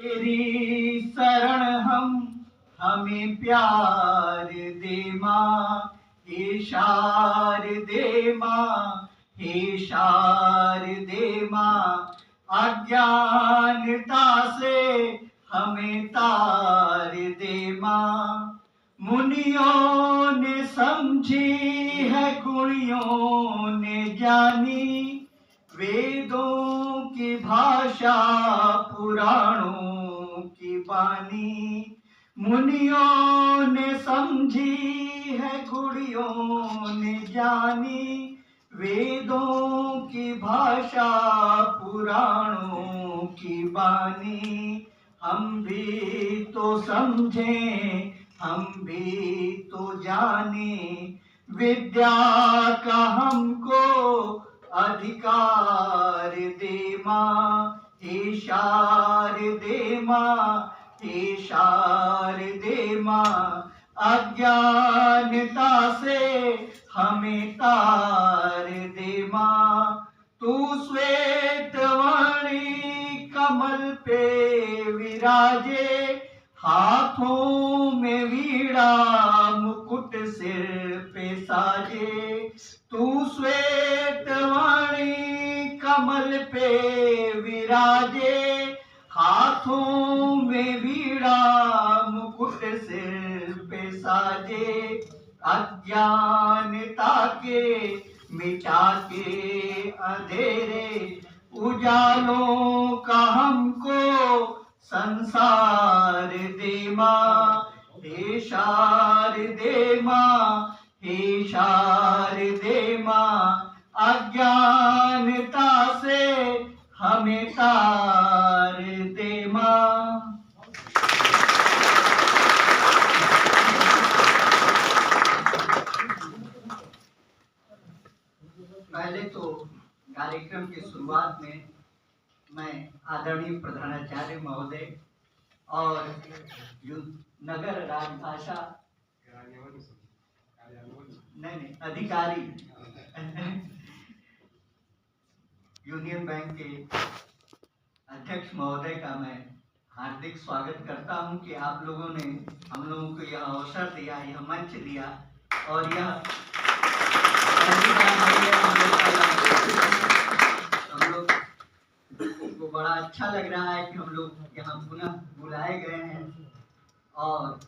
तेरी शरण हमें प्यार दे माँ, हे शारदे माँ, हे शारदे माँ, अज्ञानता से हमें तार दे माँ। मुनियों ने समझी है, गुणियों ने जानी, वेदों की भाषा पुराणों की बानी। मुनियों ने समझी है, गुणियों ने जानी, वेदों की भाषा पुराणों की बानी। हम भी तो समझें, हम भी तो जाने, विद्या का हमको अधिकार दे माँ, हे शारदे माँ, हे शारदे माँ, अज्ञानता से हमें तार दे माँ। तू श्वेतवाणी कमल पे विराजे, हाथों में वीणा मुकुट सिर पे साजे। तू श्वेतवाणी कमल पे विराजे, हाथों में वीणा मुकुट सिर पे साजे। अज्ञानता के मिटा के अंधेरे, उजालों का हमको संसार दे माँ, हे शारदे माँ, हे शारदे माँ, अज्ञानता से हमें तार दे माँ। पहले तो कार्यक्रम की शुरुआत में मैं आदरणीय प्रधानाचार्य महोदय और नगर राजभाषा नहीं अधिकारी यूनियन बैंक के अध्यक्ष महोदय का मैं हार्दिक स्वागत करता हूं कि आप लोगों ने हम लोगों को यह अवसर दिया, यह मंच दिया, और यह हम लोग को बड़ा अच्छा लग रहा है कि हम लोग यहाँ पुनः बुलाए गए हैं और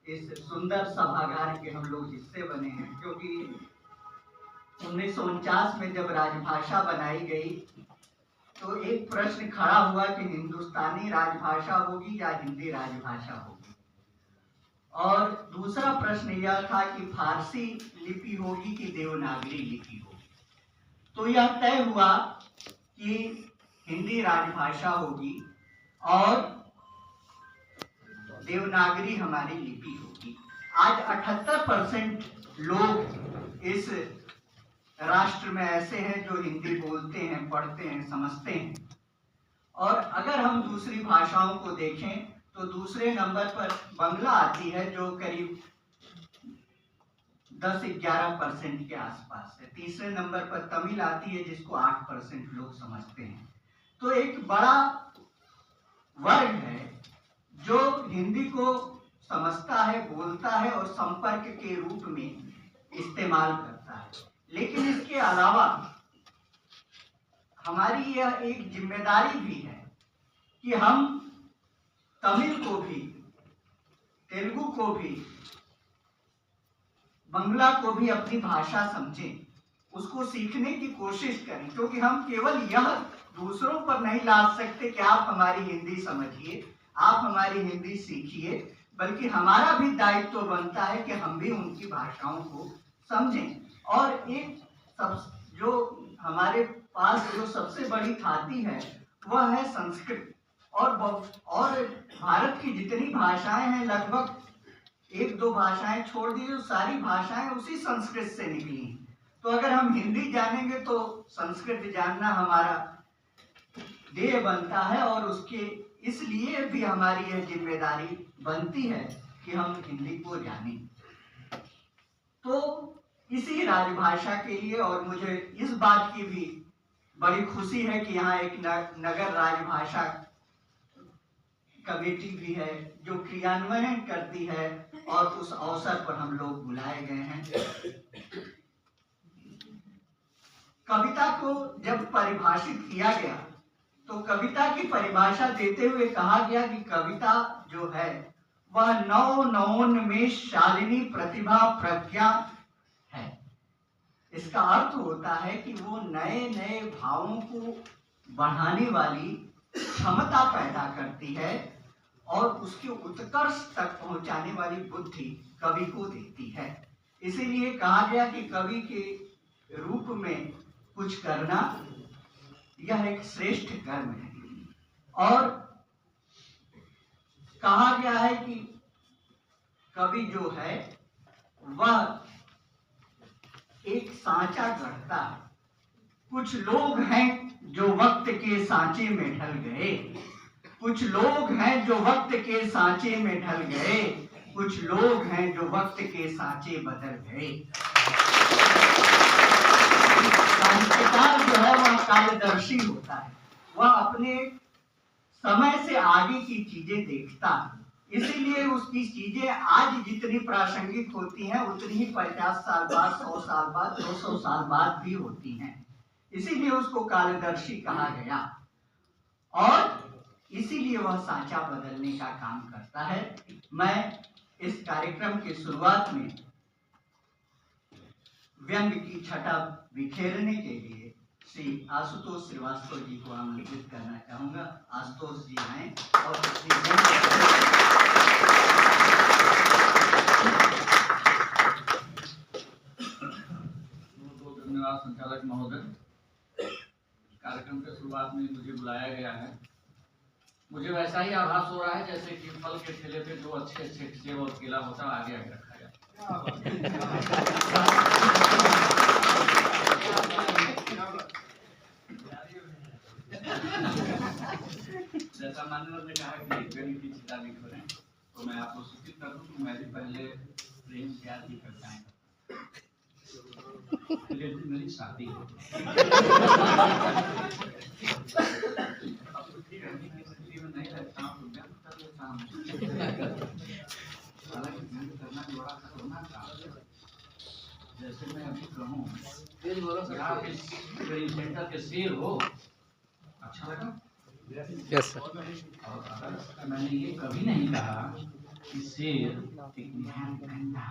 इस सुंदर सभागार के हम लोग हिस्से बने हैं। क्योंकि 1949 में जब राजभाषा बनाई गई तो एक प्रश्न खड़ा हुआ कि हिंदुस्तानी राजभाषा होगी या हिंदी राजभाषा होगी, और दूसरा प्रश्न यह था कि फारसी लिपि होगी कि देवनागरी लिपि होगी। तो यह तय हुआ कि हिंदी राजभाषा होगी और देवनागरी हमारी लिपि होगी। आज 78% लोग इस राष्ट्र में ऐसे हैं जो हिंदी बोलते हैं, पढ़ते हैं, समझते हैं। और अगर हम दूसरी भाषाओं को देखें तो दूसरे नंबर पर बंगला आती है जो करीब 10-11% के आसपास है। तीसरे नंबर पर तमिल आती है जिसको 8% लोग समझते हैं। तो एक बड़ा वर्ग है जो हिंदी को समझता है, बोलता है और संपर्क के रूप में इस्तेमाल करता है। लेकिन इसके अलावा हमारी यह एक जिम्मेदारी भी है कि हम तमिल को भी, तेलुगु को भी, बंगला को भी अपनी भाषा समझें, उसको सीखने की कोशिश करें। क्योंकि हम केवल यह दूसरों पर नहीं लाद सकते कि आप हमारी हिंदी समझिए, आप हमारी हिंदी सीखिए, बल्कि हमारा भी दायित्व बनता है कि हम भी उनकी भाषाओं को समझें। और एक जो हमारे पास जो सबसे बड़ी थाती है वह है संस्कृत। और भारत की जितनी भाषाएं हैं लगभग 1-2 भाषाएं छोड़ दी, जो सारी भाषाएं उसी संस्कृत से निकली हैं। तो अगर हम हिंदी जानेंगे तो संस्कृत जानना हमारा ध्येय बनता है, और उसके इसलिए भी हमारी यह जिम्मेदारी बनती है कि हम हिंदी को जानें। तो इसी राजभाषा के लिए, और मुझे इस बात की भी बड़ी खुशी है कि यहाँ एक नगर राजभाषा कमेटी भी है जो क्रियान्वयन करती है, और उस अवसर पर हम लोग बुलाए गए हैं। कविता को जब परिभाषित किया गया तो कविता की परिभाषा देते हुए कहा गया कि कविता जो है वह नवोन्मेष शालिनी प्रतिभा प्रज्ञा है। इसका अर्थ होता है कि वो नए नए भावों को बढ़ाने वाली क्षमता पैदा करती है और उसके उत्कर्ष तक पहुंचाने वाली बुद्धि कवि को देती है। इसीलिए कहा गया कि कवि के रूप में कुछ करना यह एक श्रेष्ठ कर्म है। और कहा गया है कि कवि जो है वह एक सांचा गढ़ता है। कुछ लोग हैं जो वक्त के सांचे में ढल गए, कुछ लोग हैं जो वक्त के सांचे में ढल गए, कुछ लोग हैं जो वक्त के सांचे बदल गए। साहित्यकार जो है वह कालदर्शी होता है, वह अपने समय से आगे की चीजें देखता है। इसीलिए उसकी चीजें आज जितनी प्रासंगिक होती हैं उतनी ही 50 साल बाद, 100 साल बाद, 200 साल बाद भी होती हैं। इसीलिए उसको कालदर्शी कहा गया और इसीलिए वह सांचा बदलने का काम करता है। मैं इस कार्यक्रम की शुरुआत में व्यंग की छटा बिखेरने के लिए श्री आशुतोष श्रीवास्तव जी को आमंत्रित करना चाहूंगा। आशुतोष जी आए और धन्यवाद संचालक महोदय। कार्यक्रम के शुरुआत में मुझे बुलाया गया है। मुझे वैसा ही आभास हो रहा है जैसे कि फल के ठेले पे जो अच्छे अच्छे सेब और केला होता है आगे आगे रखा गया। जैसा मान्यवर ने कहा कि व्यंग की छटा बिखेरें, तो मैं आपको सूचित कर दूं कि मैं भी पहले प्रेम प्यार की कविताएं मेरी शादी है। अब तो ठीक है, नहीं रहता हूँ तो व्यंग कर लेता हूँ। हालांकि व्यंग करना भी बड़ा खतरनाक काम है। जैसे मैं अभी कहूँ आप इस सेंटर के शेर हो, अच्छा लगा? Yes sir. और अगर मैंने ये कभी नहीं कहा कि शेर एक निहायत गंदा,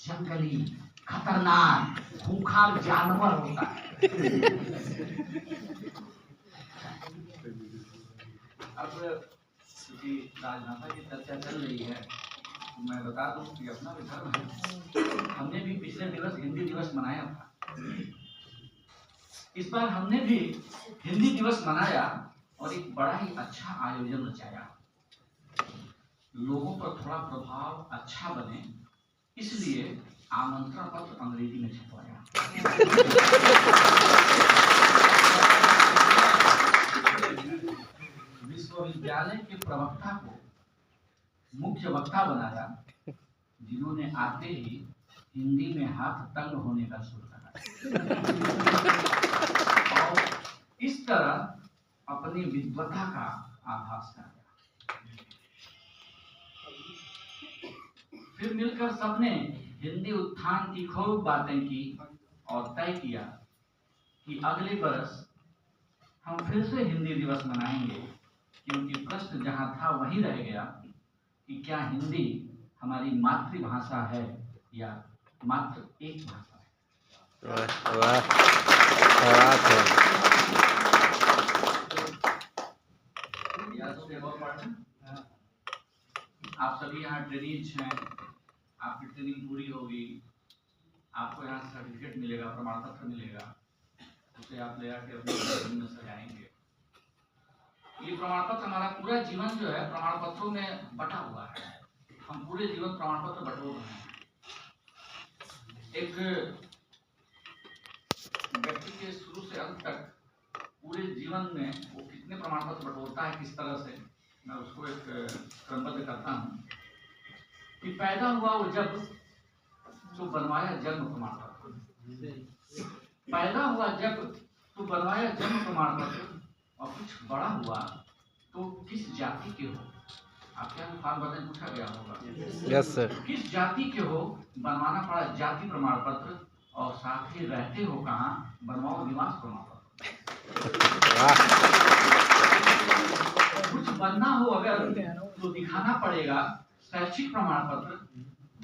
जंगली, खतरनाक, खूंखार जानवर होता है। अब क्योंकि राजभाषा की चर्चा चल रही है तो मैं बता दूं कि अपना भी धर्म है। हमने भी पिछले दिवस हिंदी दिवस मनाया था। इस बार हमने भी हिंदी दिवस मनाया और एक बड़ा ही अच्छा आयोजन रचाया। लोगों पर थोड़ा प्रभाव अच्छा बने इसलिए आमंत्रण पत्र अंग्रेजी में छपवाया। विश्वविद्यालय के प्रवक्ता को मुख्य वक्ता बनाया, जिन्होंने आते ही हिंदी में हाथ तंग होने का सुर कहा और इस तरह अपनी विद्वता का आभास कर दिया। फिर मिलकर सबने हिंदी उत्थान की खूब बातें की और तय किया कि अगले बरस हम फिर से हिंदी दिवस मनाएंगे, क्योंकि प्रश्न जहां था वही रह गया कि क्या हिंदी हमारी मातृभाषा है या मात्र एक भाषा है। आप सभी यहाँ ट्रेनिंग हैं, आपकी ट्रेनिंग पूरी होगी, आपको यहाँ सर्टिफिकेट मिलेगा, प्रमाण पत्र मिलेगा, उसे आप ले आके अपने जीवन में सजाएंगे। ये प्रमाण पत्र हमारा पूरा जीवन जो है प्रमाण पत्रों में बटा हुआ है। हम पूरे जीवन प्रमाण पत्र बटोर रहे हैं। एक व्यक्ति के शुरू से अंत तक पूरे जीवन में वो कितने प्रमाण पत्र बटोरता है, किस तरह से, मैं उसको एक क्रमबद्ध करता हूँ कि पैदा हुआ वो जब तो बनवाया जन्म प्रमाण पत्र, पैदा हुआ जब तो बनवाया जन्म प्रमाण पत्र, और कुछ बड़ा हुआ तो किस जाति के हो आपके यहाँ फॉर्म भरने में पूछा गया होगा। Yes sir. किस जाति के हो, बनवाना पड़ा जाति प्रमाण पत्र, और साथ ही रहते हो कहाँ, बनवाओ निवास प्रमाण पत्र। कुछ बनना हो अगर तो दिखाना पड़ेगा शैक्षिक प्रमाण पत्र,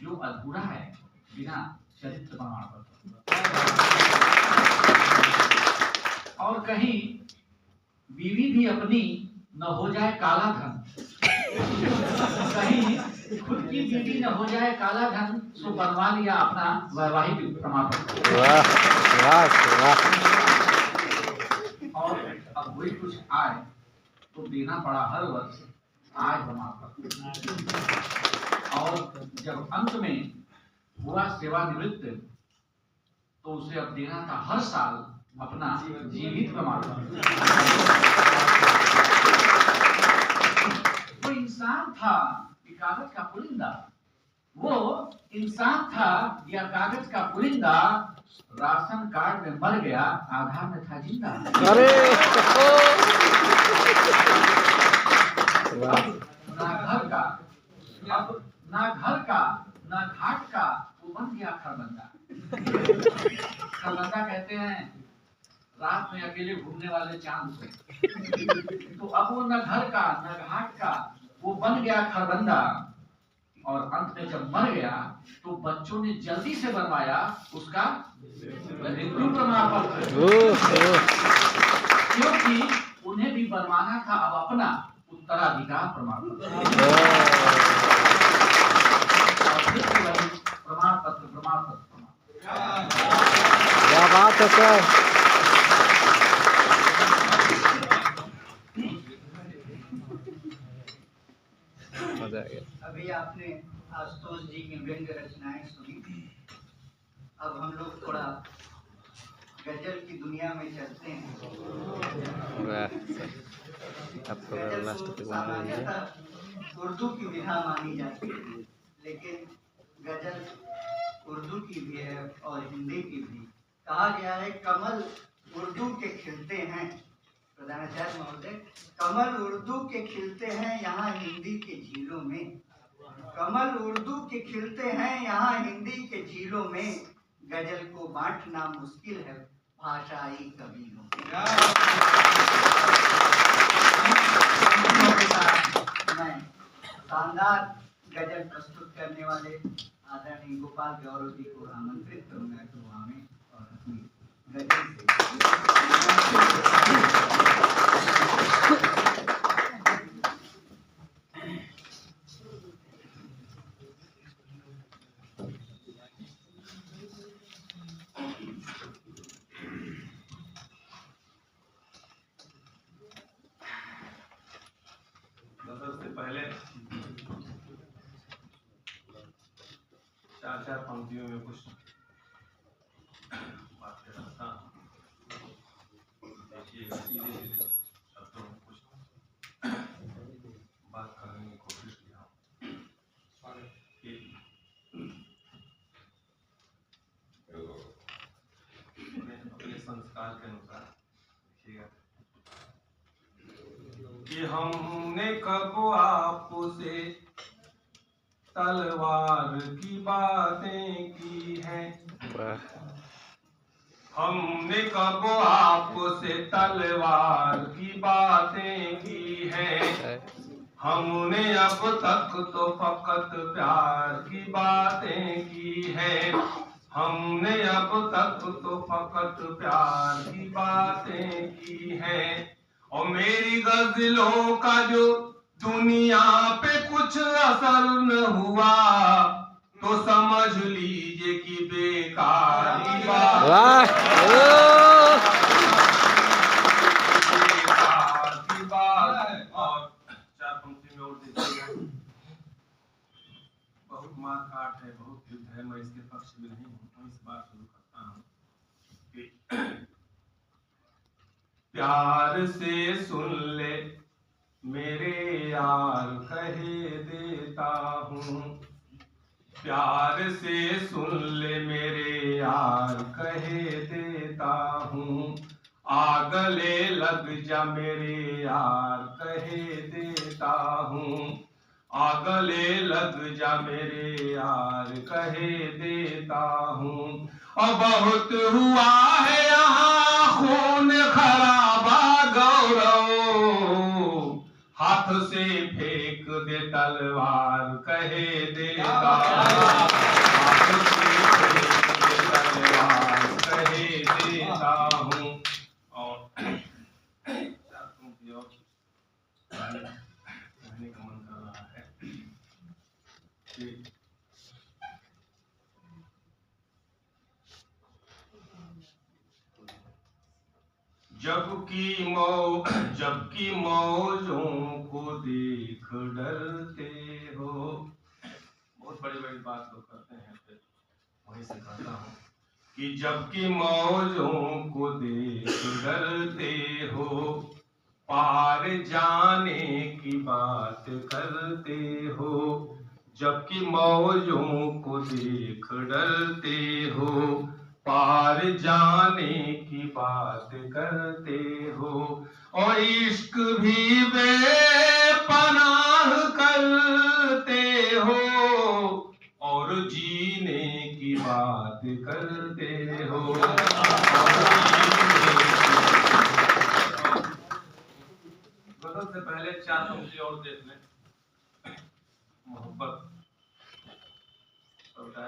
जो अधूरा है बिना चरित्र प्रमाण पत्र। और कहीं बीवी भी अपनी न हो जाए काला धन, कहीं खुद की बीवी न हो जाए काला धन, सो बनवा लिया अपना वैवाहिक प्रमाण पत्र। वाह वाह वाह। और अब वही कुछ आए तो देना पड़ा हर वर्ष आय प्रमाण पत्र। और जब अंत में हुआ सेवानिवृत्त तो उसे अब देना था हर साल अपना जीवित प्रमाण पत्र। वो इंसान था कि कागज का पुलिंदा, वो इंसान था या कागज का पुलिंदा, राशन कार्ड में मर गया, आधार में था जिंदा। अरे ना घर का, अब ना घर का ना घाट का, वो बन गया खरबंदा। खरबंदा कहते हैं रात में अकेले घूमने वाले चांद से। तो अब वो न घर का न घाट का, वो बन गया खरबंदा। और अंत में जब मर गया तो बच्चों ने जल्दी से बनवाया उसका मृत्यु प्रमाण पत्र, क्योंकि उन्हें भी बनवाना था अब अपना उत्तराधिकार प्रमाण पत्र। प्रमाण पत्र क्या बात है सर। मजा आ गया। अभी आपने आशुतोष जी की व्यंग्य रचनाएं सुनी। अब हम लोग थोड़ा गजल की दुनिया में चलते हैं। गजल को सामान्यतः उर्दू की विधा मानी जाती है, लेकिन गजल उर्दू की भी है और हिंदी की भी। कहा गया है कमल उर्दू के खिलते हैं, प्रधानाचार्य महोदय, कमल उर्दू के खिलते हैं यहाँ हिंदी के झीलों में। कमल उर्दू के खिलते हैं यहाँ हिंदी के झीलों में, गजल को बांटना मुश्किल है भाषाई कबीलों में। मैं शानदार गजल प्रस्तुत करने वाले आदरणीय गोपाल गौरव जी को आमंत्रित करूंगा कि वो हमें और अपनी गजल सबसे पहले चार पंक्तियों में कुछ बात करता हूँ। देखिए सीधे सीधे शब्दों में कुछ बात करने की कोशिश किया अपने संस्कार के अनुसार। देखिएगा कि हमने कब आपसे तलवार की बातें की हैं, हमने कब आपसे तलवार की बातें की हैं, हमने अब तक तो फकत प्यार की बातें की हैं, हमने अब तक तो फकत प्यार की बातें की हैं। और मेरी गजलों का जो दुनिया पे कुछ असर न हुआ तो समझ लीजिए कि बेकार की बात है। और चार पंक्ति में और देखिएगा, बहुत मार काट है, बहुत युद्ध है, मैं इसके पक्ष में नहीं हूँ, मैं इस बात शुरू करता हूँ कि प्यार से सुन ले मेरे यार कहे देता हूँ, प्यार से सुन ले मेरे यार कहे देता हूँ, आ गले लग जा मेरे यार कहे देता हूँ, गले लग जा मेरे यार कहे देता हूँ। और बहुत हुआ है यहाँ खून खराबा गौरव, हाथ से फेंक दे तलवार कहे देता हूँ। हाथ से फेंक दे तलवार कहे देता हूँ। और कहने का मन कर रहा है कि जबकि मौजों को देख डरते हो। बहुत बड़ी बड़ी बात लोग करते हैं, फिर वही से कहता हूँ कि जबकि मौजों को देख डरते हो, पार जाने की बात करते हो। जबकि मौजों को देख डरते हो, पार जाने की बात करते हो। और इश्क भी बेपनाह करते हो, और जीने की बात करते हो। गजल से पहले 4 पंक्ति और देख लें। मोहब्बत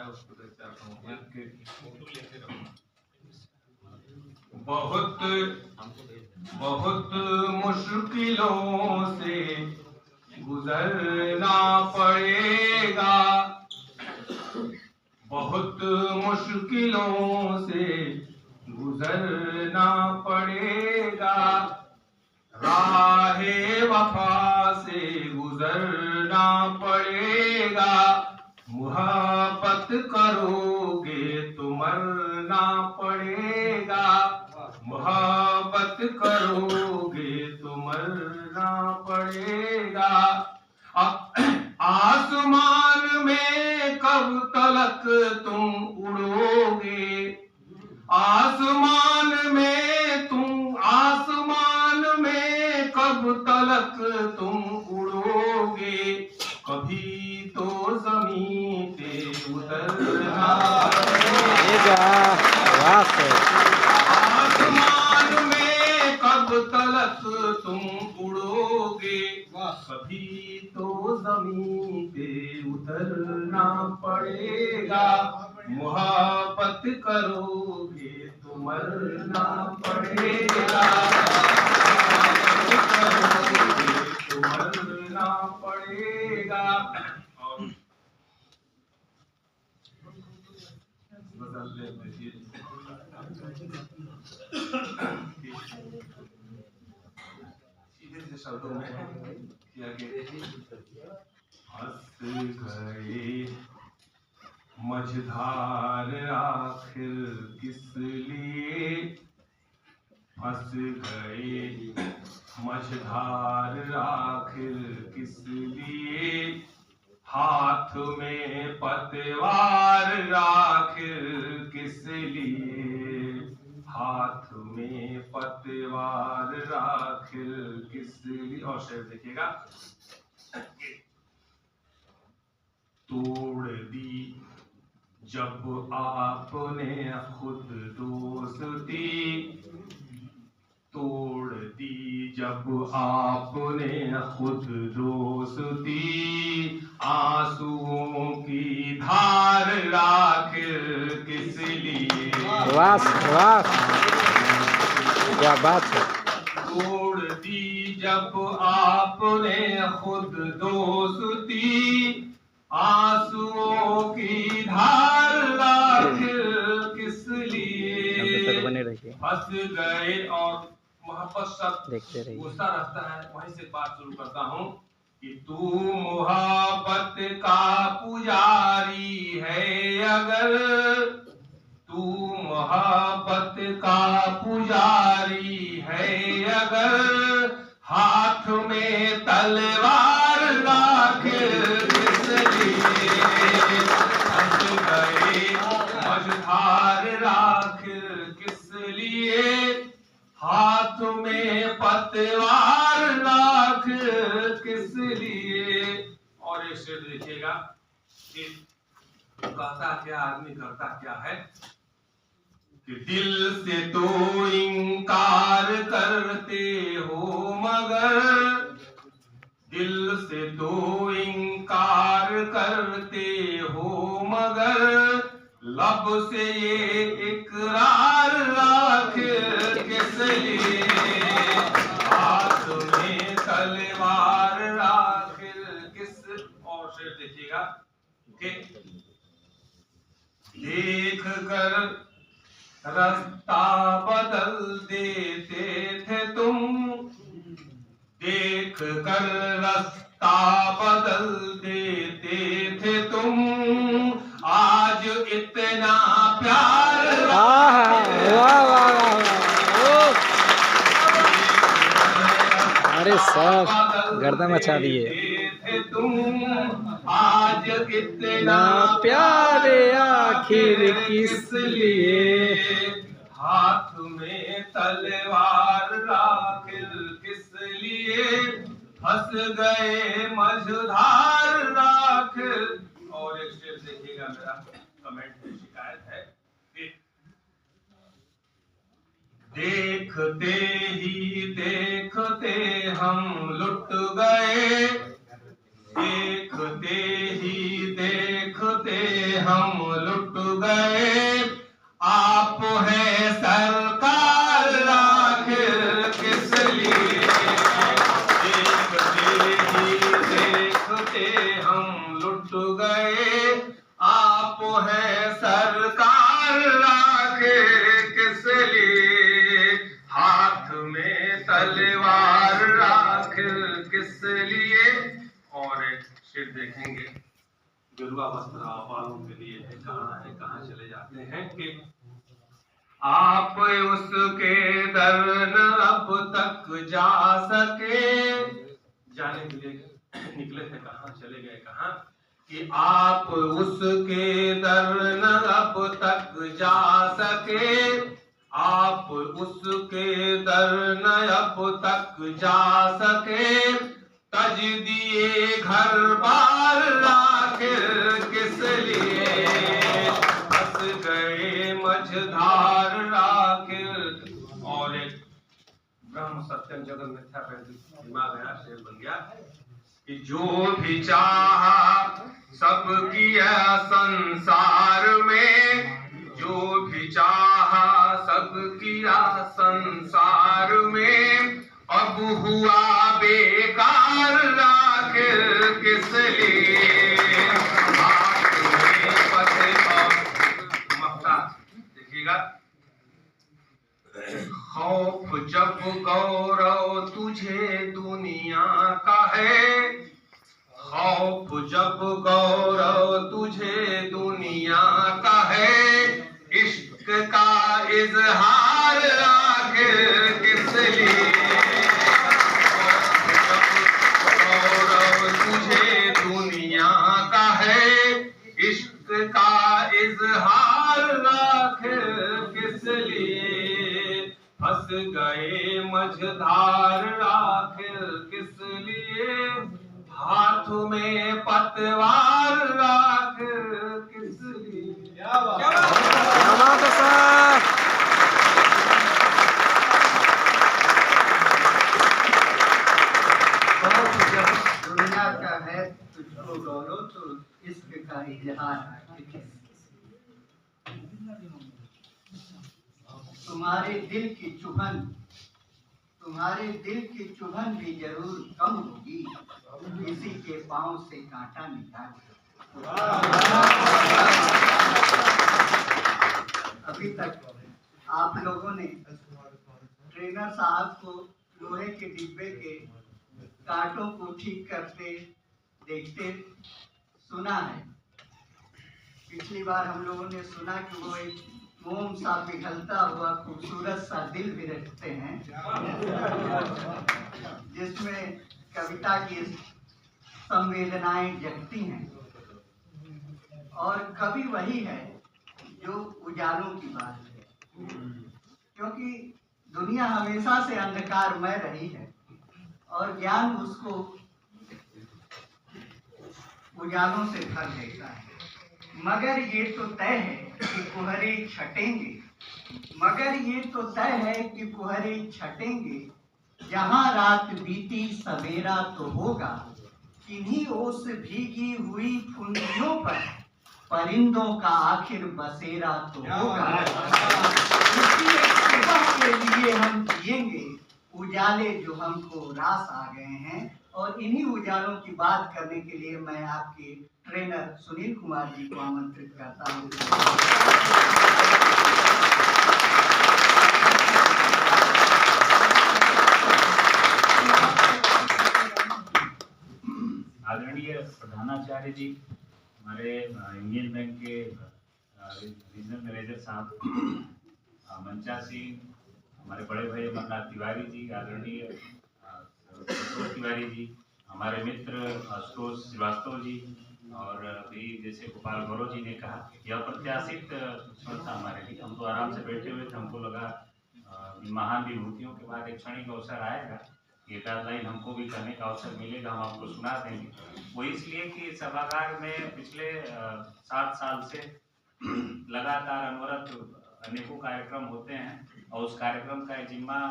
उसको देखते बहुत मुश्किलों से गुजरना पड़ेगा, बहुत मुश्किलों से गुजरना पड़ेगा। राहे वफा से गुजरना पड़ेगा, मुहब्बत करोगे तो मरना पड़ेगा। मुहब्बत करोगे तो मरना पड़ेगा। आसमान में कब तलक तुम उड़ोगे, आसमान में कब तलक तुम उड़ोगे। कभी तो ज़मीन पे उतरना आसमान में कब तलक तुम उड़ोगे। कभी तो ज़मीन पे उतरना पड़ेगा, मुहब्बत करोगे तो मरना पड़ेगा। तो मरना पड़ेगा। और बदल लेते सीधे से शब्दों में किया गया। हंस गए मझधार आखिर किस लिए, फंस गए मझधार आखिर किस लिए। हाथ में पतवार आखिर किस लिए, हाथ में पतवार आखिर किस लिए। और शेर देखिएगा। तोड़ दी जब आपने खुद दोस्ती, तोड़ दी जब आपने खुद दोस्ती। आंसुओं की धार आखिर किस लिए। वाह क्या बात है। तोड़ दी जब आपने खुद दोस्ती, आंसुओं की धार आखिर किस लिए। बने रहिए, फंस गए। और मोहब्बत शब्द देखते रहिए। गुस्सा रहता है, वहीं से बात शुरू करता हूँ कि तू मोहब्बत का पुजारी है अगर, तू मोहब्बत का पुजारी है अगर। हाथ में तलवार आखिर किस लिए। फंस गए मझधार आखिर किस लिए। हाथ में पतवार आखिर किस लिए। और शेर देखिएगा कि कहता क्या आदमी करता क्या है कि दिल से तो इनकार करते हो मगर दिल से तो इनकार करते हो मगर लब से ये इकरार आखिर किस लिए हाथ में तलवार आखिर किस। और शेर देखिएगा कि देख कर रास्ता बदल देते थे तुम देख कर रास्ता बदल देते थे तुम आज इतना प्यार वाह वाह वाह वाह। अरे सब गर्दन मचा दिए। थे तुम आज इतना प्यार आखिर किस लिए हाथ में तलवार आखिर किस लिए फंस गए मझधार आखिर। और एक शेर देखिएगा मेरा कमेंट में शिकायत है कि देखते ही देखते हम लुट गए देखते ही देखते हम लुट गए आप है सरकार आखिर किस लिए देखते ही देखते हम लुट गए आप है सरकार आखिर किस लिए हाथ में तलवार आखिर किस लिए। और एक शेर देखेंगे गेरुआ वस्त्र वालों के लिए है कहाँ चले जाते हैं कि आप उसके दर न अब तक जा सके जाने के लिए निकले थे कहाँ चले गए कहाँ कि आप उसके दर न अब तक जा सके आप उसके दर न अब तक जा सके तज दिए घर बार आखिर किस लिए फंस गए मझधार आखिर। और एक ब्रह्म सत्यम जगत मिथ्या दिमाग गया शेर बन गया कि जो भी चाहा सब किया संसार में जो भी चाहा सब किया संसार में अब हुआ बेकार आखिर किस लिए हाथ में पत्ते और मक्का देखिएगा खौफ जब गौरव तुझे दुनिया का है खौफ जब गौरव तुझे दुनिया का है इश्क का इजहार आखिर किस लिए तुझे दुनिया का है इश्क का इजहार आखिर किस लिए फंस गए मझधार आखिर किस लिए हाथ में पतवार आखिर किस लिए। क्या बात है साहब। दुनिया का है तुझको गौरव तो इश्क का इजहार तुम्हारे दिल की चुभन भी जरूर कम होगी किसी के पांव से कांटा निकाल। अभी तक आप लोगों ने ट्रेनर साहब को लोहे के डिब्बे के कांटों को ठीक करते देखते सुना है। पिछली बार हम लोगों ने सुना कि वो एक मोम सा पिघलता हुआ खूबसूरत सा दिल भी रखते हैं जिसमें कविता की संवेदनाएं जगती हैं। और कवि वही है जो उजालों की बात है, क्योंकि दुनिया हमेशा से अंधकारमय रही है और ज्ञान उसको उजालों से भर देता है। मगर ये तो तय है कि कुहरे छटेंगे, मगर ये तो तय है कि कुहरे छटेंगे। जहां रात बीती सवेरा तो होगा, किन्हीं ओस भीगी हुई फुंदियों पर परिंदों का आखिर बसेरा तो होगा। इसी एक सुबह के लिए हम जिएंगे, उजाले जो हमको रास आ गए हैं। और इन्हीं उजालों की बात करने के लिए मैं आपके ट्रेनर सुनील कुमार जी को आमंत्रित करता हूँ। आदरणीय प्रधानाचार्य जी, हमारे इंडियन बैंक के रीजनल मैनेजर साहब मंचा सिंह, हमारे बड़े भाई अमरनाथ तिवारी जी, आदरणीय संतोष तिवारी जी, हमारे मित्र आशुतोष श्रीवास्तव जी, और अभी जैसे गोपाल गौरव जी ने कहा, यह प्रत्याशित क्षण था हमारे लिए। हम तो आराम से बैठे हुए थे, हमको लगा महान विभूतियों के बाद एक क्षणिक अवसर आएगा, एक आध लाइन हमको भी कहने का अवसर मिलेगा, हम आपको सुना देंगे। वो इसलिए कि सभागार में पिछले 7 साल से लगातार अनवरत अनेकों कार्यक्रम होते हैं, और उस कार्यक्रम का जिम्मा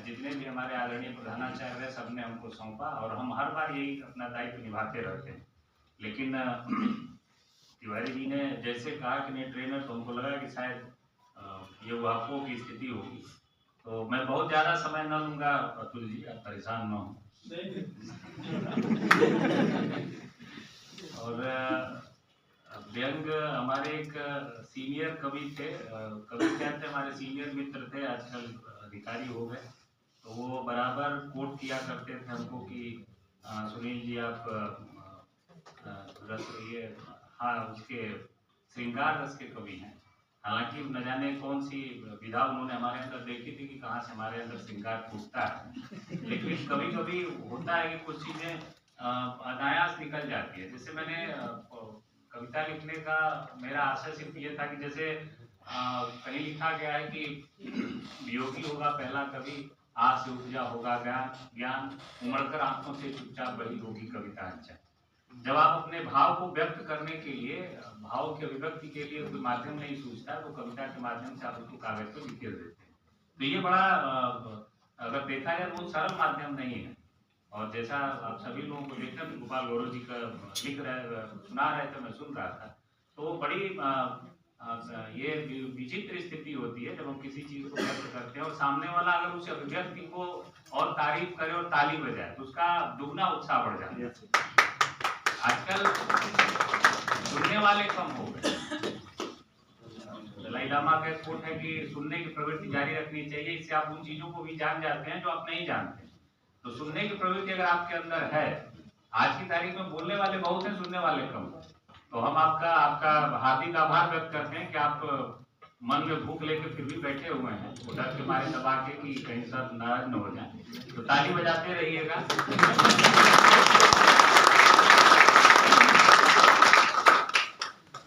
जितने भी हमारे आदरणीय प्रधानाचार्य है सबने हमको सौंपा, और हम हर बार यही अपना दायित्व निभाते रहते हैं। लेकिन तिवारी जी ने जैसे कहा कि नहीं ट्रेनर, तो हमको लगा कि शायद ये वापो की स्थिति होगी, तो मैं बहुत ज़्यादा समय न लूँगा। अतुल जी, आप परेशान न हो। और व्यंग हमारे एक सीनियर कवि थे, कवि कहते हमारे सीनियर मित्र थे, आजकल अधिकारी हो गए, तो वो बराबर कोट किया करते थे हमको कि सुनील जी आप रस ये हाँ उसके श्रृंगार रस के कवि हैं। हालांकि न जाने कौन सी विधा उन्होंने हमारे अंदर देखी थी कि कहाँ से हमारे अंदर श्रृंगार फूटता है, लेकिन कभी कभी होता है कि कुछ चीज़ें अनायास निकल जाती है। जैसे मैंने कविता लिखने का मेरा आशय सिर्फ ये था कि जैसे कहीं लिखा गया है कि वियोगी होगा पहला कवि, आस से उपजा होगा ज्ञान, उमड़कर आंखों से चुपचाप बही होगी कविता। अच्छा, जब आप अपने भाव को व्यक्त करने के लिए, भाव के अभिव्यक्ति के लिए कोई माध्यम नहीं सूझता, तो कविता के माध्यम से आप उसको कागज पर लिख देते हैं। तो ये बड़ा अगर देखा जाए बहुत सरल माध्यम नहीं है। और जैसा आप सभी लोगों को देखते हैं, गोपाल गौरव जी का सुना रहे थे, मैं सुन रहा था, तो वो बड़ी ये विचित्र स्थिति होती है जब हम किसी चीज को व्यक्त करते हैं और सामने वाला अगर उस अभिव्यक्ति को और तारीफ करे और ताली बजाए तो उसका दुगना उत्साह बढ़ जाता है। आजकल सुनने वाले कम हो गए। दलाई लामा का एक कोट है कि सुनने की प्रवृत्ति जारी रखनी चाहिए, इससे आप उन चीजों को भी जान जाते हैं जो आप नहीं जानते। तो सुनने की प्रवृत्ति अगर आपके अंदर है, आज की तारीख में बोलने वाले बहुत हैं, सुनने वाले कम। तो हम आपका हार्दिक आभार व्यक्त करते हैं कि आप मन में भूख लेकर फिर भी बैठे हुए हैं, डर के मारे दबा के कि कहीं सब नाराज न हो जाए। तो ताली बजाते रहिएगा।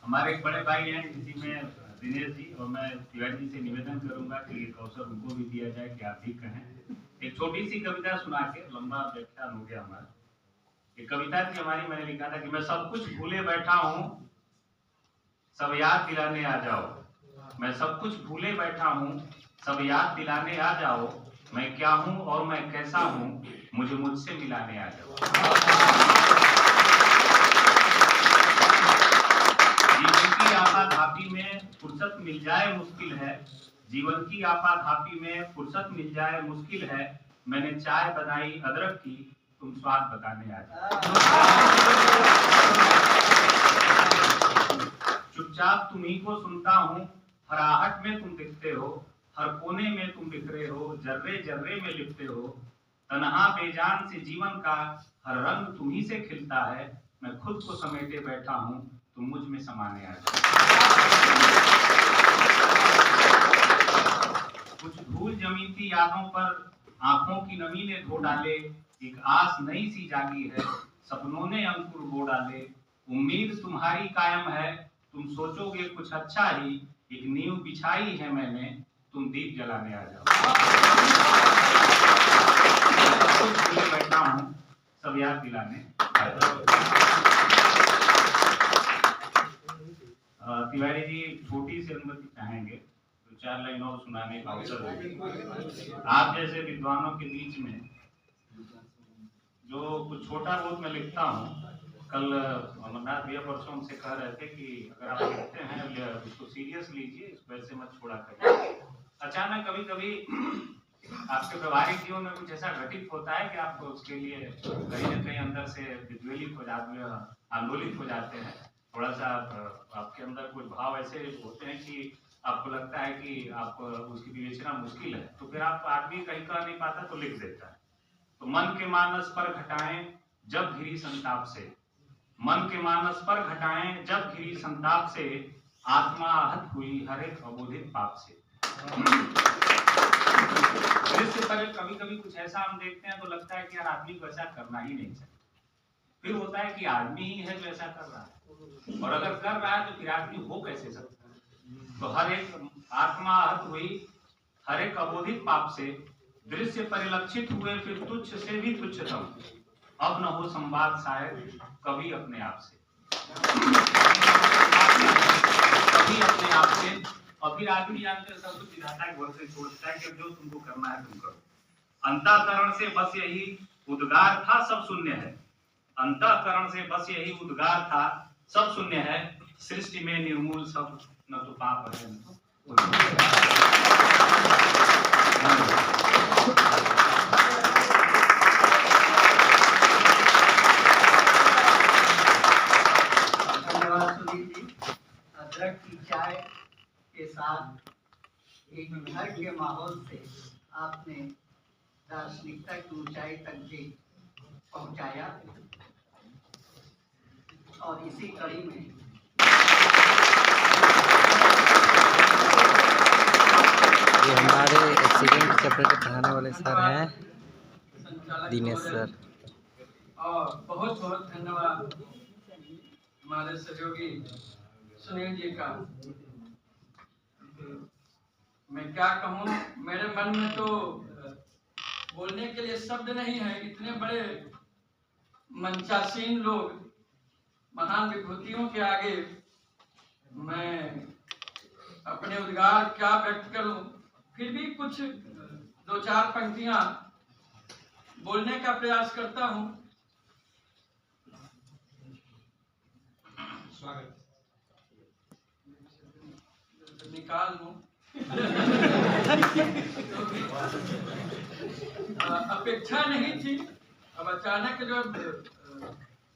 हमारे एक बड़े भाई हैं किसी में दिनेश जी, और मैं तिवारी जी से निवेदन करूंगा कि एक अवसर उनको भी दिया जाए कि आप भी कहें। एक छोटी सी कविता सुना के, लंबा व्याख्यान हो गया हमारा। एक कविता थी हमारी, मैंने लिखा था कि मैं सब कुछ भूले बैठा हूँ, सब याद दिलाने आ जाओ। मैं सब कुछ भूले बैठा हूँ, सब याद दिलाने आ जाओ। मैं क्या हूँ और मैं कैसा हूँ, मुझे मुझसे मिलाने आ जाओ। जीवन की आपाधापी में फुर्सत मिल जाए मुश्किल है, जीवन की आपाधापी में फुर्सत मिल जाए मुश्किल है। मैंने चाय बनाई अदरक की, तुम स्वाद बताने आ जाओ। चुपचाप तुम्ही को सुनता हूँ, हर आहट में तुम दिखते हो, हर कोने में तुम बिखरे हो, जर्रे जर्रे में लिपटे हो। तन्हा बेजान से जीवन का हर रंग तुम्ही से खिलता है। मैं खुद को समेटे बैठा हूँ, तुम मुझ में समाने आ जाओ। कुछ भूल जमी थी यादों पर आंखों की नमी ने धो डाले। एक आस नई सी जागी है, सपनों ने अंकुर बो डाले। उम्मीद तुम्हारी कायम है, तुम सोचोगे कुछ अच्छा ही। एक नींव बिछाई है मैंने, तुम दीप जलाने आ जाओ। बैठा हूँ, सब याद दिलाने आ जाओ। तिवारी जी छोटी सी अनुमति चाहेंगे तो 4 लाइन और सुनाने का अवसर देंगे। आप जैसे विद्वानों के बीच में जो कुछ छोटा बहुत मैं लिखता हूँ, कल अमरनाथ भैया परसों हमसे कह रहे थे कि अगर आप लिखते हैं उसको सीरियस लीजिए, इसको ऐसे मत छोड़ा करिए। अचानक कभी कभी आपके व्यवहारिक जीवन में कुछ ऐसा घटित होता है कि आप उसके लिए कहीं न कहीं अंदर से विद्वेलित हो जाते हैं, आंदोलित हो जाते हैं। थोड़ा सा आपके अंदर कुछ भाव ऐसे होते हैं कि आपको लगता है कि आप उसकी विवेचना मुश्किल है, तो फिर आप आदमी कहीं कह नहीं पाता तो लिख देता है। तो मन के मानस पर घटाएं जब घिरी संताप से, मन के मानस पर घटाएं जब घिरी संताप से, आत्मा आहत हुई हर एक अबोधित पाप से। इससे पहले कभी कभी कुछ ऐसा हम देखते हैं तो लगता है कि यार आदमी को ऐसा करना ही नहीं चाहिए, फिर होता है कि आदमी ही है जो ऐसा कर रहा है, और अगर कर रहा है तो फिर आदमी हो कैसे सकता है। तो हर एक आत्मा आहत हुई हर एक अबोधित पाप से, दृश्य परिलक्षित हुए फिर तुच्छ से भी तुच्छतम, अब न हो संवाद शायद कभी अपने आप से, कभी अपने आप से। और फिर आदमी जानते हैं सब कुछ विधाता के भरोसे छोड़ देता है कि जो तुमको करना है तुम करो। अंतःकरण से बस यही उद्गार था सब शून्य है, अंतःकरण से बस यही उद्गार था सब शून्य है, सृष्टि में निर्मूल सब न तो पाप है न तो अदरक की चाय के साथ एक घर के माहौल से आपने दार्शनिकता की ऊंचाई तक भी पहुंचाया, और इसी कड़ी में ये हमारे एक्सीडेंट चैप्टर के पढ़ाने वाले सर हैं दिनेश सर। और बहुत बहुत धन्यवाद हमारे सहयोगी सुनील जी का। मैं क्या कहूँ, मेरे मन में तो बोलने के लिए शब्द नहीं है। इतने बड़े मंचासीन लोग, महान विभूतियों के आगे मैं अपने उद्गार क्या व्यक्त करूं। फिर भी कुछ 2-4 पंक्तियां बोलने का प्रयास करता हूं। स्वागत निकाल लूं। अपेक्षा नहीं थी, अब अचानक जब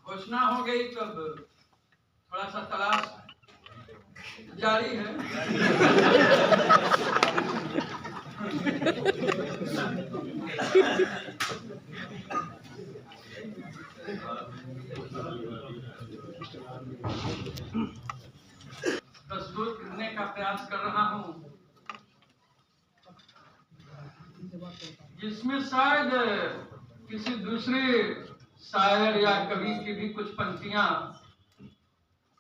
घोषणा हो गई तब थोड़ा सा तलाश जारी है। प्रस्तुत करने का प्रयास कर रहा हूं, जिसमें शायद किसी दूसरे शायर या कवि की भी कुछ पंक्तियां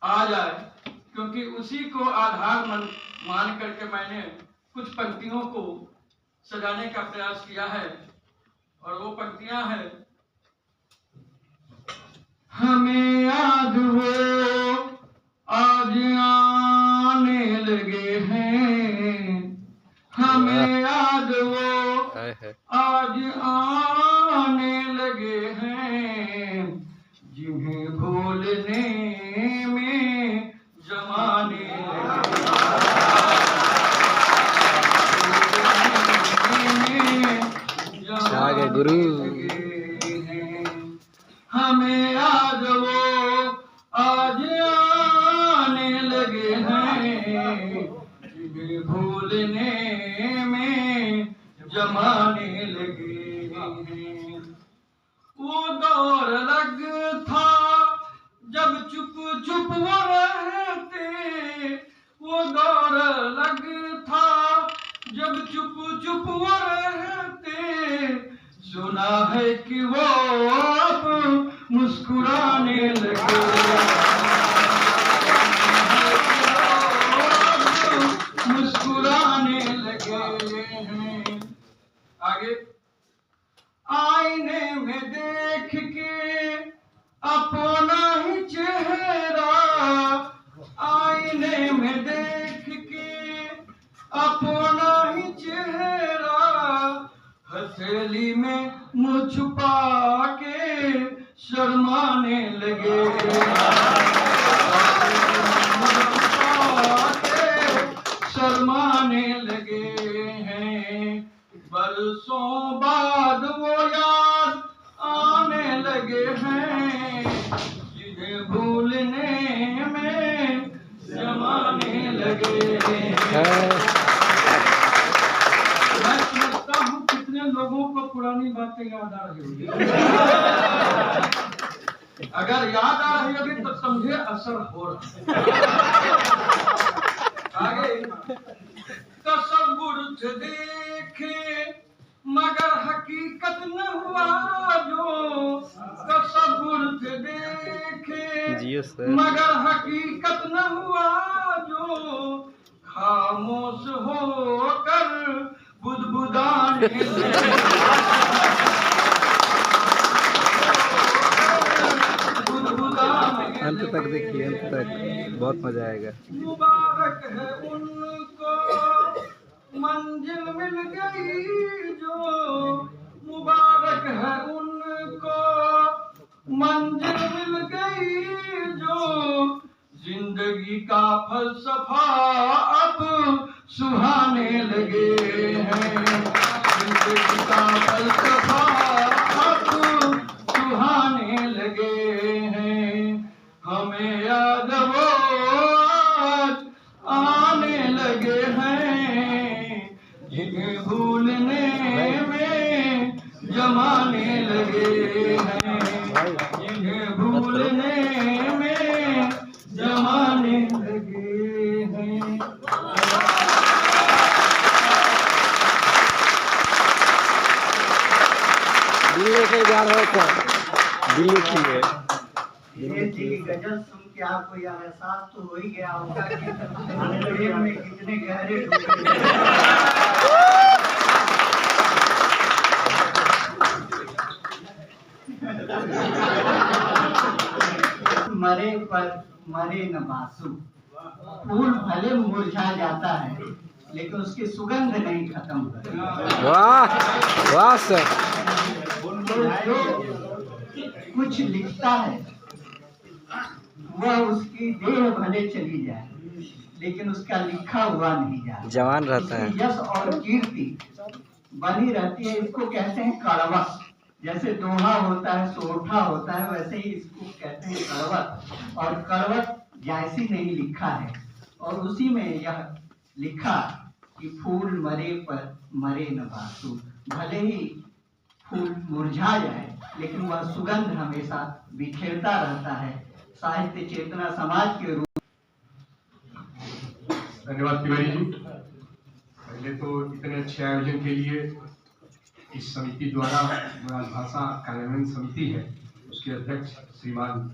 आ जाए, क्योंकि उसी को आधार मान करके मैंने कुछ पंक्तियों को सजाने का प्रयास किया है। और वो पंक्तियां हैं: हमें याद वो आज आने लगे हैं, हमें याद वो आज आने लगे हैं, जिन्हें भूलने में जमाने गुरु हमें याद वो छुपा के शर्माने लगे, शर्माने लगे हैं। बरसों बाद वो याद आने लगे हैं, जिन्हें भूलने में जमाने लगे हैं। मैं समझता हूँ कितने लोगों को पुरानी बातें याद आ रही होगी। अगर याद आ रही होगी तो समझे असर हो रहा है। आगे तसव्वुर से देखे मगर हकीकत न हुआ जो, तसव्वुर से देखे मगर हकीकत न हुआ जो, खामोश होकर बुदबुदाने अंत तक देखिए, अंत तक बहुत मजा आएगा। मुबारक है उनको मंजिल मिल गई जो, मुबारक है उनको मंजिल मिल गई जो, जिंदगी का फलसफा अब सुहाने लगे हैं, जिंदगी का फलसफा अब सुहाने लगे हैं। हमें याद वो आज आने लगे हैं, जिन्हें भूलने में जमाने लगे हैं, जिन्हें भूलने में जमाने लगे हैं। दिल्ली के जा रहे थे, दिल्ली की है। दिनेश जी की गजल सुन के आपको यह एहसास तो हो ही गया होगा कि प्रेम में कितने गहरे डूबे। मरे पर मरे न बासु, फूल भले मुरझा जाता है लेकिन उसकी सुगंध नहीं खत्म होती। वाह वाह सर। जो कुछ लिखता है वह उसकी देह भले चली जाए लेकिन उसका लिखा हुआ नहीं जाता, जवान रहता है। यश और कीर्ति बनी रहती है। इसको कहते हैं कड़वत। जैसे दोहा होता है, सोठा होता है, वैसे ही इसको कहते हैं कड़वत। और कड़वत जैसी नहीं लिखा है, और उसी में यह लिखा कि फूल मरे पर मरे न बासु, भले ही फूल मुरझा जाए लेकिन वह सुगंध हमेशा बिखेरता रहता है। साहित्य चेतना समाज के रूप। धन्यवाद तिवारी जी। पहले तो इतने अच्छे आयोजन के लिए इस समिति द्वारा राजभाषा कार्यान्वयन समिति है, उसके अध्यक्ष श्रीमान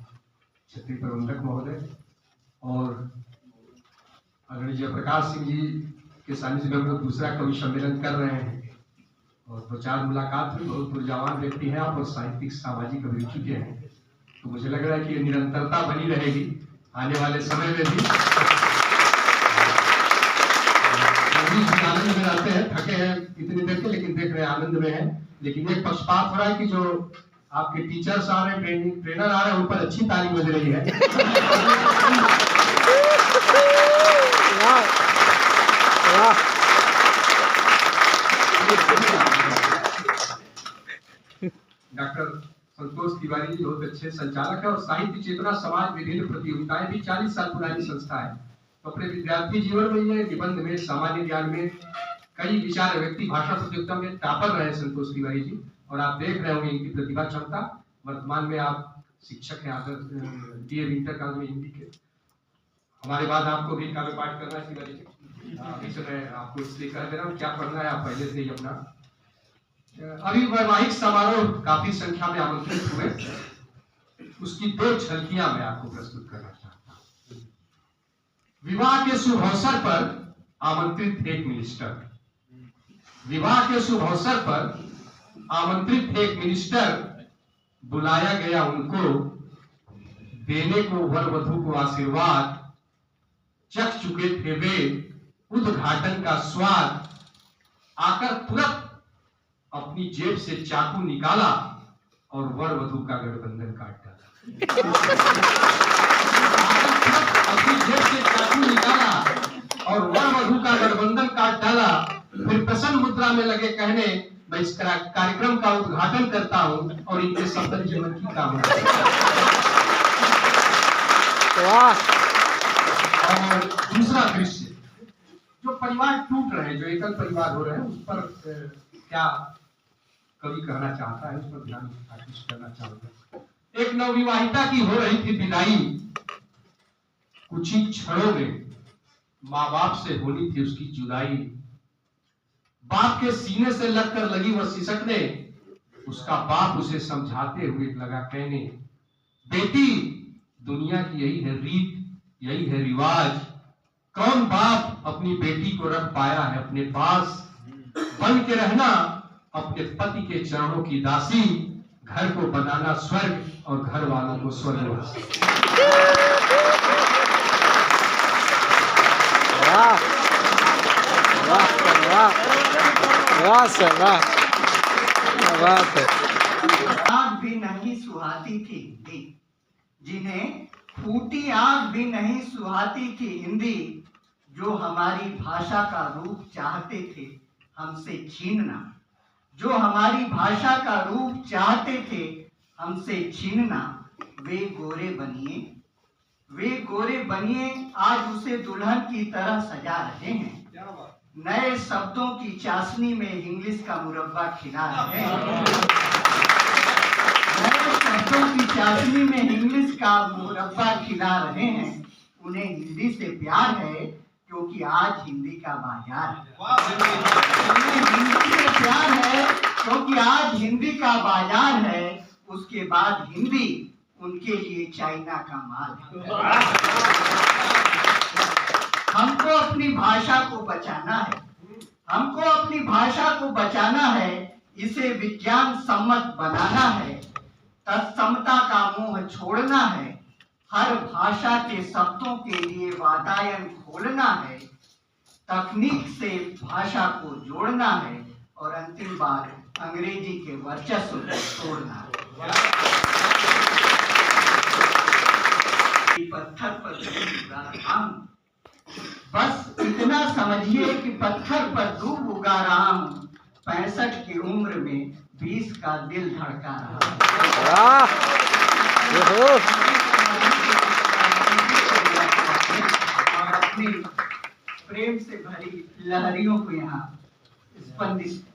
क्षेत्रीय प्रबंधक महोदय और आदरणीय जयप्रकाश सिंह जी के सानिध्य में हम लोग दूसरा कवि सम्मेलन कर रहे हैं और 2-4 मुलाकात हुई। बहुत ऊर्जावान व्यक्ति हैं आप और साहित्यिक सामाजिक अभिरुचि के हैं, तो मुझे लग रहा है कि ये निरंतरता बनी रहेगी आने वाले समय में भी। आनंद में रहते हैं, थके हैं इतनी देर के, लेकिन देख रहे हैं आनंद में है। लेकिन एक पक्षपात हो रहा है कि जो आपके टीचर्स आ रहे हैं, ट्रेनर आ रहे हैं, उन पर अच्छी ताली बज रही है। डॉक्टर संतोष तिवारी जी बहुत अच्छे संचालक है और साहित्य चेतना समाज विभिन्न प्रतियोगिताएं भी 40 साल पुरानी संस्था है। तो अपने विद्यार्थी जीवन में ये निबंध में, सामान्य ज्ञान में, कई विचार व्यक्ति भाषा प्रतियोगिता में टॉपर रहे संतोष तिवारी जी, और आप देख रहे होंगे इनकी प्रतिभा क्षमता। वर्तमान में आप शिक्षक हैं डीएवी इंटर कॉलेज में हिंदी के। हमारे बाद आपको भी काव्य पाठ करना है तिवारी जी। अभी से मैं आपको इसलिए कह दे रहा हूँ, क्या पढ़ना है आप पहले से ही अपना। अभी वैवाहिक समारोह काफी संख्या में आमंत्रित हुए, उसकी 2 झलकियां मैं आपको प्रस्तुत करना चाहता हूं। विवाह के शुभ अवसर पर आमंत्रित एक मिनिस्टर, विवाह के शुभ अवसर पर आमंत्रित एक मिनिस्टर, बुलाया गया उनको, देने को वर वधू को आशीर्वाद, चख चुके थे वे उद्घाटन का स्वाद, आकर तुरंत अपनी जेब से चाकू निकाला और वर वधू का गठबंधन काट डाला। अपनी जेब से चाकू निकाला और वर वधू का गठबंधन काट डाला। फिर प्रसन्न मुद्रा में लगे कहने, मैं इस कार्यक्रम का उद्घाटन करता हूं और इनके सफल जीवन की कामना और दूसरा दृश्य, जो परिवार टूट रहे, जो एकल परिवार हो रहे हैं, उस पर क्या कवि कहना चाहता है, उस पर ध्यान आकृष्ट करना चाहूंगा। एक नवविवाहिता की हो रही थी विदाई, कुछ ही क्षणों में माँ बाप से होनी थी उसकी जुदाई। बाप के सीने से लगकर लगी वह सिसकने, उसका बाप उसे समझाते हुए लगा कहने, बेटी दुनिया की यही है रीत, यही है रिवाज। कौन बाप अपनी बेटी को रख पाया है अपने पास। बन के रहना अपने पति के चरणों की दासी, घर को बनाना स्वर्ग और घर वालों को स्वर्गवास। आग भी नहीं सुहाती थी हिंदी, जिन्हें फूटी आग भी नहीं सुहाती थी हिंदी। जो हमारी भाषा का रूप चाहते थे हमसे छीनना, जो हमारी भाषा का रूप चाहते थे हमसे छीनना। वे गोरे बनिए, वे गोरे बनिए, आज उसे दुल्हन की तरह सजा रहे हैं। नए शब्दों की चाशनी में इंग्लिश का मुरब्बा खिला रहे हैं। नए शब्दों की चाशनी में इंग्लिश का मुरब्बा खिला रहे हैं। उन्हें हिंदी से प्यार है क्योंकि आज हिंदी का बाजार है। उन्हें हिंदी से प्यार है क्योंकि आज हिंदी का बाजार है। उसके बाद हिंदी उनके लिए चाइना का माल है। हमको अपनी भाषा को बचाना है, हमको अपनी भाषा को बचाना है, इसे विज्ञान सम्मत बनाना है, तत्समता का मोह छोड़ना है, हर भाषा के शब्दों के लिए वातायन खोलना है, तकनीक से भाषा को जोड़ना है और अंतिम बात अंग्रेजी के वर्चस्व को तोड़ना है। पत्थर पर डूब रहा हूं, बस इतना समझिए कि पत्थर पर डूब उगा रहा हूं। 65 की उम्र में 20 का दिल धड़का रहा हूं। और अपनी प्रेम से भरी लहरियों को यहाँ स्पंदित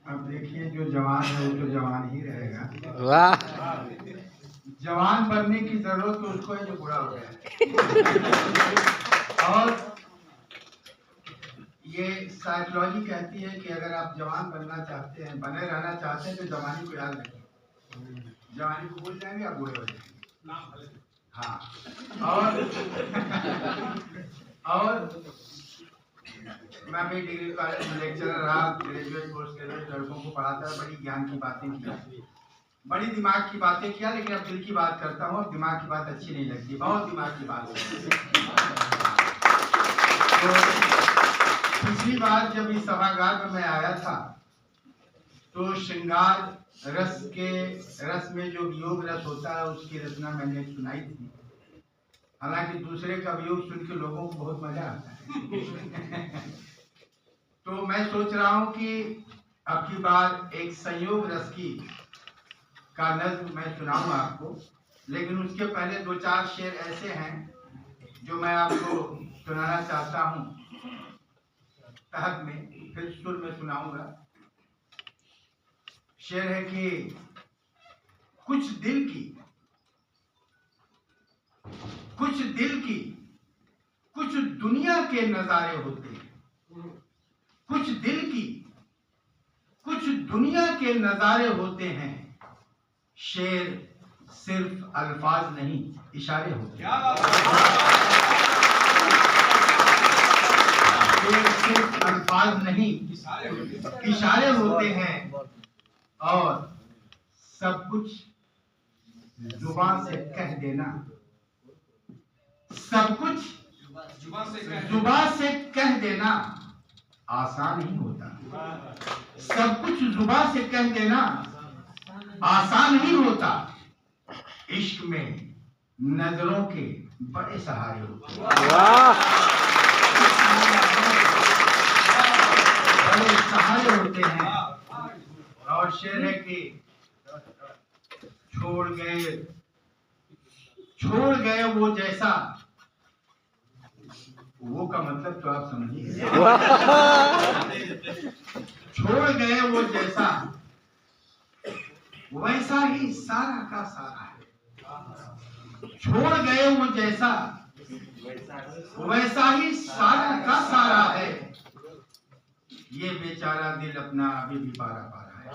अब देखिए, जो जवान है वो तो जवान ही रहेगा। वाह, जवान बनने की जरूरत तो उसको है जो बूढ़ा हो गया। और ये साइकोलॉजी कहती है कि अगर आप जवान बनना चाहते हैं, बने रहना चाहते हैं, तो जवानी को याद रखें। जवानी को भूल जाएंगे, आप बूढ़े हो जाएंगे। हाँ, और मैं भी डिग्री कॉलेज में लेक्चरर रहा, ग्रेजुएट पोस्ट ग्रेजुएट लड़कों को पढ़ाता है। बड़ी ज्ञान की बातें किया, बड़ी दिमाग की बातें किया, लेकिन अब दिल की बात करता हूँ। अब दिमाग की बात अच्छी नहीं लगती, बहुत दिमाग की बात है। तो पिछली बार जब इस सभागार में मैं आया था, तो श्रृंगार रस में जो वियोग रस होता है, उसकी रचना मैंने सुनाई थी। हालांकि दूसरे का वियोग सुन के लोगों को बहुत मजा आता है। तो मैं सोच रहा हूं कि अब की बार एक संयोग रस की का नज्म मैं सुनाऊंगा आपको, लेकिन उसके पहले 2-4 शेर ऐसे हैं जो मैं आपको सुनाना चाहता हूं। तहत में फिर सुर में सुनाऊंगा। शेर है कि कुछ दिल की कुछ दुनिया के नजारे होते हैं। कुछ दिल की कुछ दुनिया के नजारे होते हैं। शेर सिर्फ अल्फाज नहीं, इशारे होते हैं। शेर सिर्फ अल्फाज नहीं, इशारे होते हैं। और सब कुछ जुबान से कह देना, सब कुछ जुबान से कह देना आसान नहीं होता। सब कुछ जुबान से कह देना आसान नहीं होता। इश्क में नजरों के बड़े सहारे होते हैं, बड़े सहारे होते हैं। और शेर है कि छोड़ गए वो जैसा, वो का मतलब तो आप समझिए। छोड़ गए वो जैसा, वैसा ही सारा का सारा है। छोड़ गए वो जैसा, वैसा ही सारा का सारा है। ये बेचारा दिल अपना अभी भी पारा पारा है,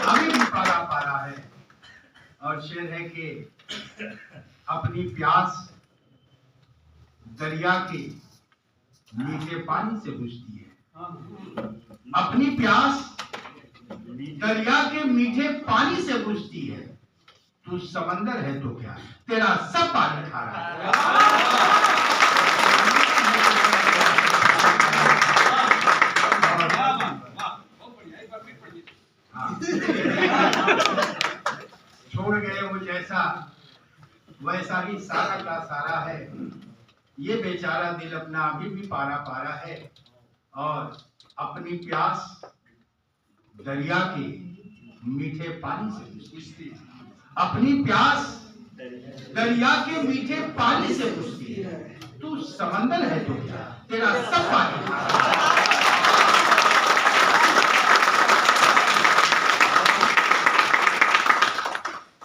अभी भी पारा पारा है। और शेर है कि अपनी प्यास दरिया के मीठे पानी से बुझती है। अपनी प्यास दरिया के मीठे पानी से बुझती है। तू समंदर है तो क्या, तेरा सब पानी खा रहा है। छोड़ गए वो जैसा, वैसा ही सारा का सारा है। ये बेचारा दिल अपना अभी भी पारा पारा है। और अपनी प्यास दरिया के मीठे पानी से बुझती है। अपनी प्यास दरिया के मीठे पानी से बुझती है। तू समंदर है तो क्या, तेरा सब पानी खा रहा है।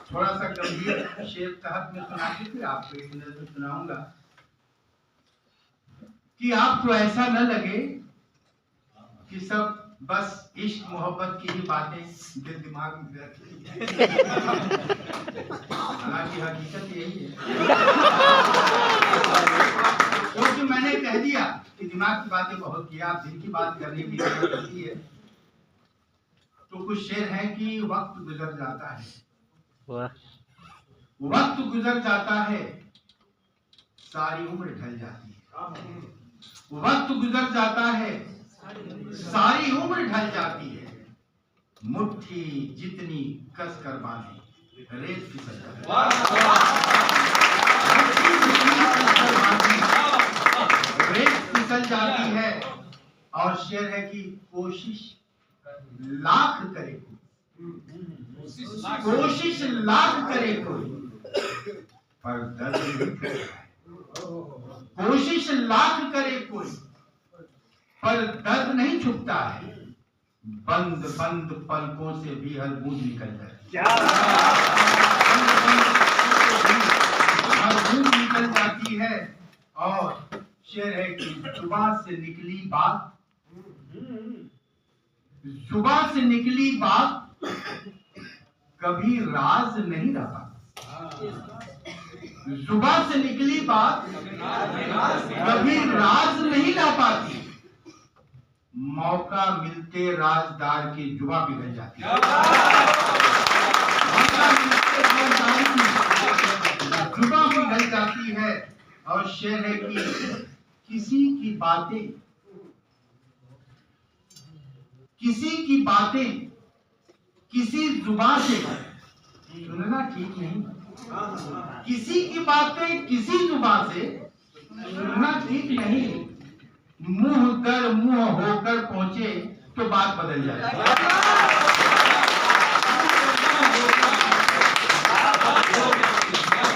थोड़ा सा गंभीर शेर तहत में सुना के फिर आपको एक नज़र सुनाऊंगा कि आपको ऐसा न लगे कि सब बस इश्क मोहब्बत की ही बातें दिल दिमाग में रहती हैं। हालांकि हकीकत यही है, क्योंकि मैंने कह दिया कि दिमाग की बातें बहुत किया, आप दिल की बात करने की जरूरत होती है। तो कुछ शेर है कि वक्त गुजर जाता है, वक्त गुजर जाता है, सारी उम्र ढल जाती है। वक्त गुजर जाता है, सारी उम्र ढल जाती है। मुट्ठी जितनी कस कर बांधे, रेत फिसल जाती है। रेत फिसल जाती है। और शेर है कि कोशिश लाख करे, कोशिश लाख करे कोई, पर दर्द नहीं करता है। कोशिश लाख करे कोई, पर दर्द नहीं छुपता है। बंद बंद पलकों से भी हर बूंद निकल जाती है, हर बूंद निकल जाती है। और शेर है कि जुबान से निकली बात, जुबान से निकली बात कभी राज नहीं रह पाती। जुबान से निकली बात कभी राज नहीं रह पाती। मौका मिलते राजदार की जुबान पिघल जाती है। मौका मिलते राजदार की जुबान पिघल जाती है। और शेर है कि किसी की बातें किसी जुबान से सुनना ठीक नहीं। किसी की बातें किसी जुबान से सुनना ठीक नहीं। मुंह दर मुंह होकर पहुंचे तो बात बदल जाए।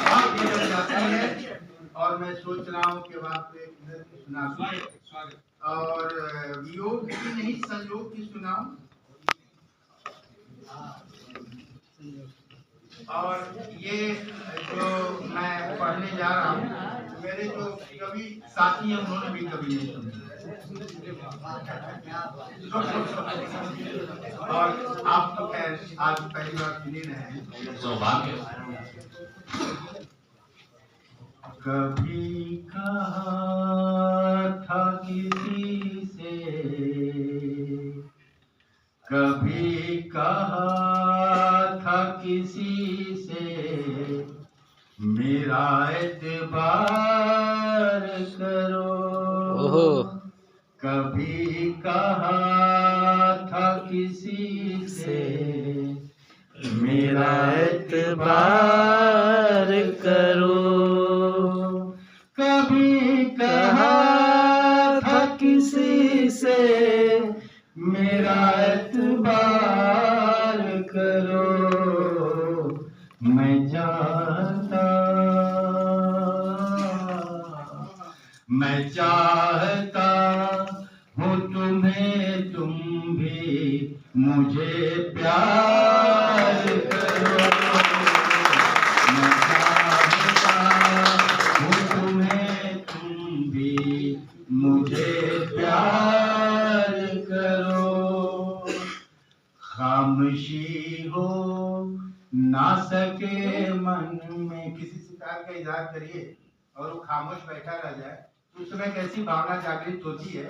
बात बदल जाती है। और मैं सोच रहा हूँ कि आपको एक नज़र सुना और वियोग की नहीं संयोग की सुनाऊं। और ये जो मैं पढ़ने जा रहा हूँ, मेरे जो कवि साथी हैं उन्होंने भी कभी नहीं सुने। और आप तो खैर आज पहली बार सुनी रहे हैं। सौभाग्य। कभी कहा था किसी से, कभी कहा था किसी से मेरा एतबार करो, ओहो कभी कहा था किसी से मेरा एतबार करो, कभी कहा था किसी से मेरा एतबार करो, मैं चाहता हूँ तुम्हें, तुम भी मुझे प्यार करो, मैं चाहता हूँ तुम्हें, तुम भी मुझे प्यार करो, खामोशी हो ना सके मन में, किसी से प्यार का इजहार करिए और वो खामोश बैठा रह जाए, उस समय कैसी भावना जागृत होती है।